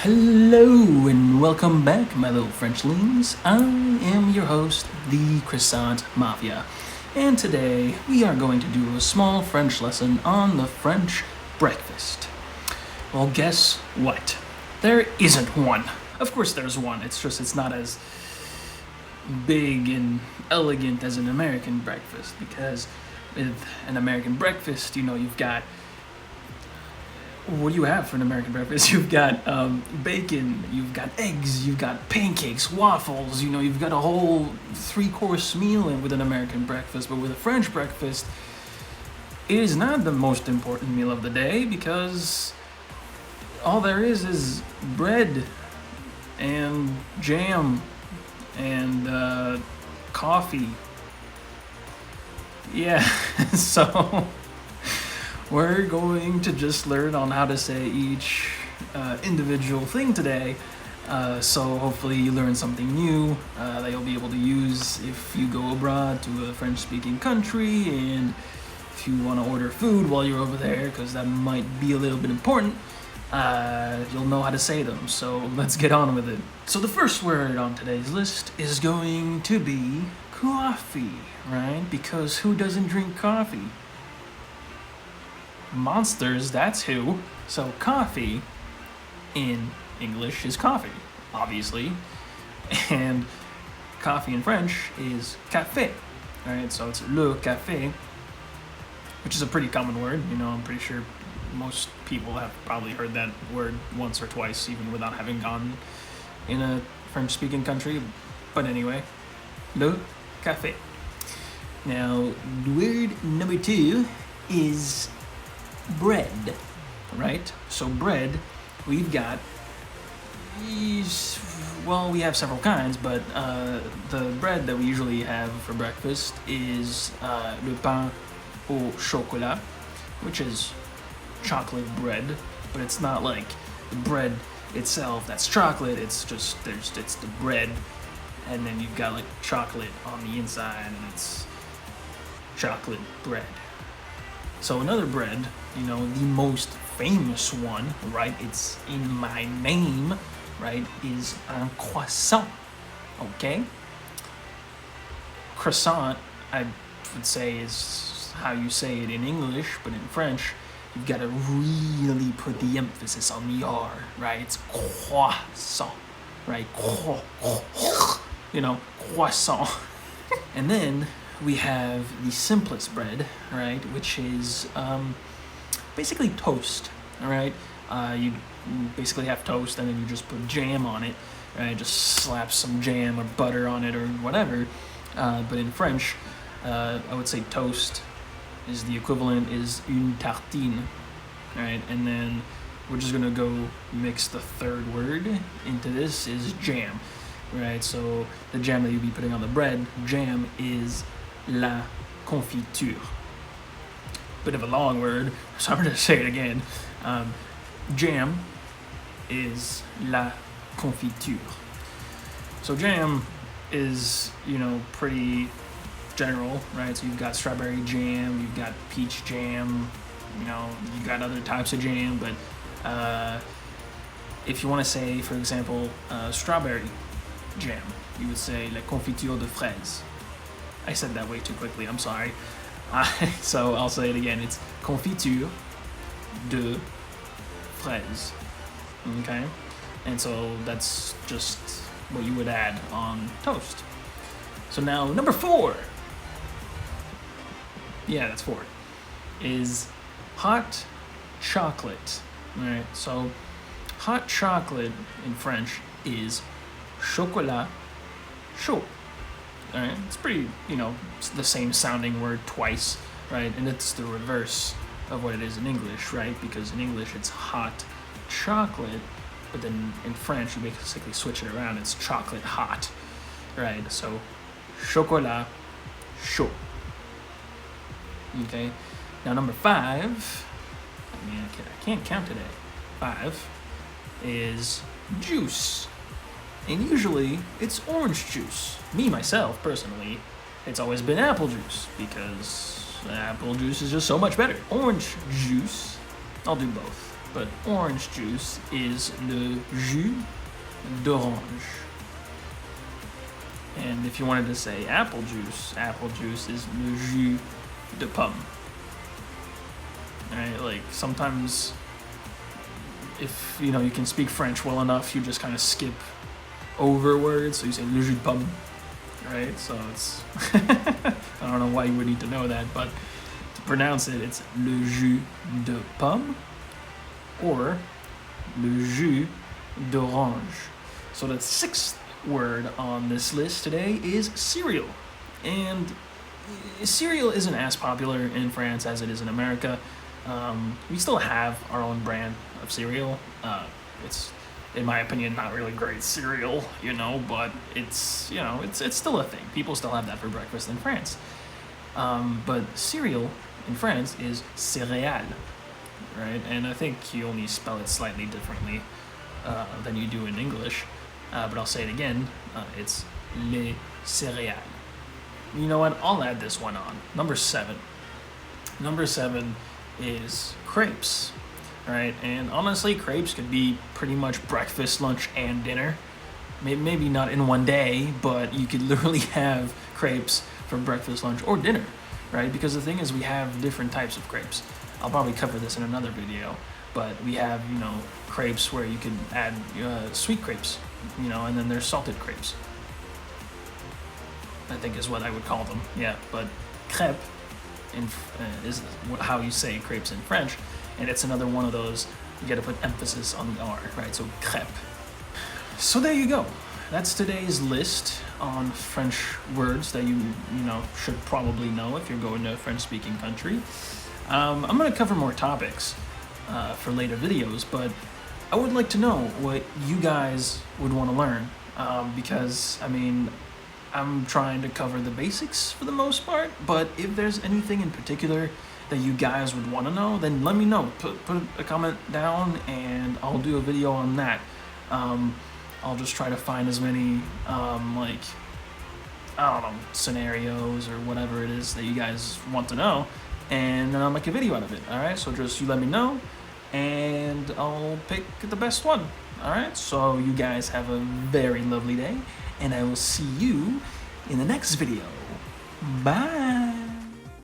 Hello and welcome back, my little Frenchlings. I am your host, the Croissant Mafia, and today we are going to do a small French lesson on the French breakfast. Well, guess what? There isn't one. Of course there's one, it's not as big and elegant as an American breakfast, because with an American breakfast, you've got, what do you have for an American breakfast? You've got bacon, you've got eggs, you've got pancakes, waffles, you've got a whole 3-course meal with an American breakfast. But with a French breakfast, it is not the most important meal of the day, because all there is bread and jam and coffee. Yeah, so we're going to just learn on how to say each individual thing today. So hopefully you learn something new that you'll be able to use if you go abroad to a French-speaking country, and if you want to order food while you're over there, because that might be a little bit important. You'll know how to say them, so let's get on with it. So the first word on today's list is going to be coffee, right? Because who doesn't drink coffee? Monsters, that's who. So coffee in English is coffee, obviously, and coffee in French is café, right? So it's le café, which is a pretty common word. I'm pretty sure most people have probably heard that word once or twice, even without having gone in a French-speaking country. But anyway, le café. Now, word number 2 is bread, right? So bread, we've got we have several kinds, but the bread that we usually have for breakfast is le pain au chocolat, which is chocolate bread, but it's not like the bread itself that's chocolate. It's just it's the bread, and then you've got like chocolate on the inside, and it's chocolate bread. So another bread, the most famous one, right? It's in my name, right? Is un croissant, okay? Croissant, I would say, is how you say it in English, but in French, you've got to really put the emphasis on the R, right? It's croissant, right? Croissant. And then we have the simplest bread, right, which is basically toast, all right? You basically have toast, and then you just put jam on it, right? Just slap some jam or butter on it or whatever. But in French, I would say toast is the equivalent is une tartine, right? And then we're just gonna go mix the third word into this is jam, right? So the jam that you'll be putting on the bread, jam, is la confiture. Bit of a long word, so I'm going to say it again. Jam is la confiture. So jam is, pretty general, right? So you've got strawberry jam, you've got peach jam, you've got other types of jam, but if you want to say, for example, strawberry jam, you would say la confiture de fraises. I said that way too quickly, I'm sorry. So I'll say it again. It's confiture de fraises. Okay? And so that's just what you would add on toast. So now, number 4. Yeah, that's 4. Is hot chocolate. Alright, so hot chocolate in French is chocolat chaud. Alright, it's pretty, it's the same sounding word twice, right? And it's the reverse of what it is in English, right? Because in English it's hot chocolate, but then in French you basically switch it around. It's chocolate hot, right? So chocolat chaud. Okay, now number 5, I can't count today. 5 is juice. And usually, it's orange juice. Me, myself, personally, it's always been apple juice, because apple juice is just so much better. Orange juice, I'll do both. but orange juice is le jus d'orange. And if you wanted to say apple juice is le jus de pomme. Right? Like sometimes, if you know you can speak French well enough, you just kind of skip over words, so you say le jus de pomme, right? So it's I don't know why you would need to know that, but to pronounce it, it's le jus de pomme or le jus d'orange. So the sixth word on this list today is cereal. And cereal isn't as popular in France as it is in America. We still have our own brand of cereal. It's, in my opinion, not really great cereal, you know, but it's, you know, it's still a thing. People still have that for breakfast in France. But cereal in France is céréales, right? And I think you only spell it slightly differently than you do in English. But I'll say it again, it's les céréales. You know what, I'll add this one on. Number 7. Number 7 is crepes, right? And honestly, crepes could be pretty much breakfast, lunch, and dinner. Maybe not in one day, but you could literally have crepes for breakfast, lunch, or dinner, right? Because the thing is, we have different types of crepes. I'll probably cover this in another video, but we have, you know, crepes where you can add sweet crepes, you know, and then there's salted crepes, I think is what I would call them. Yeah, but crêpe is how you say crepes in French, and it's another one of those, you gotta put emphasis on the R, right? So crêpe. So there you go. That's today's list on French words that you know should probably know if you're going to a French-speaking country. I'm gonna cover more topics for later videos, but I would like to know what you guys would want to learn, because I mean, I'm trying to cover the basics for the most part, but if there's anything in particular that you guys would want to know, then let me know. Put a comment down and I'll do a video on that. I'll just try to find as many, like, I don't know, scenarios or whatever it is that you guys want to know, and then I'll make a video out of it, alright? So just you let me know, and I'll pick the best one, alright? So you guys have a very lovely day, and I will see you in the next video. Bye!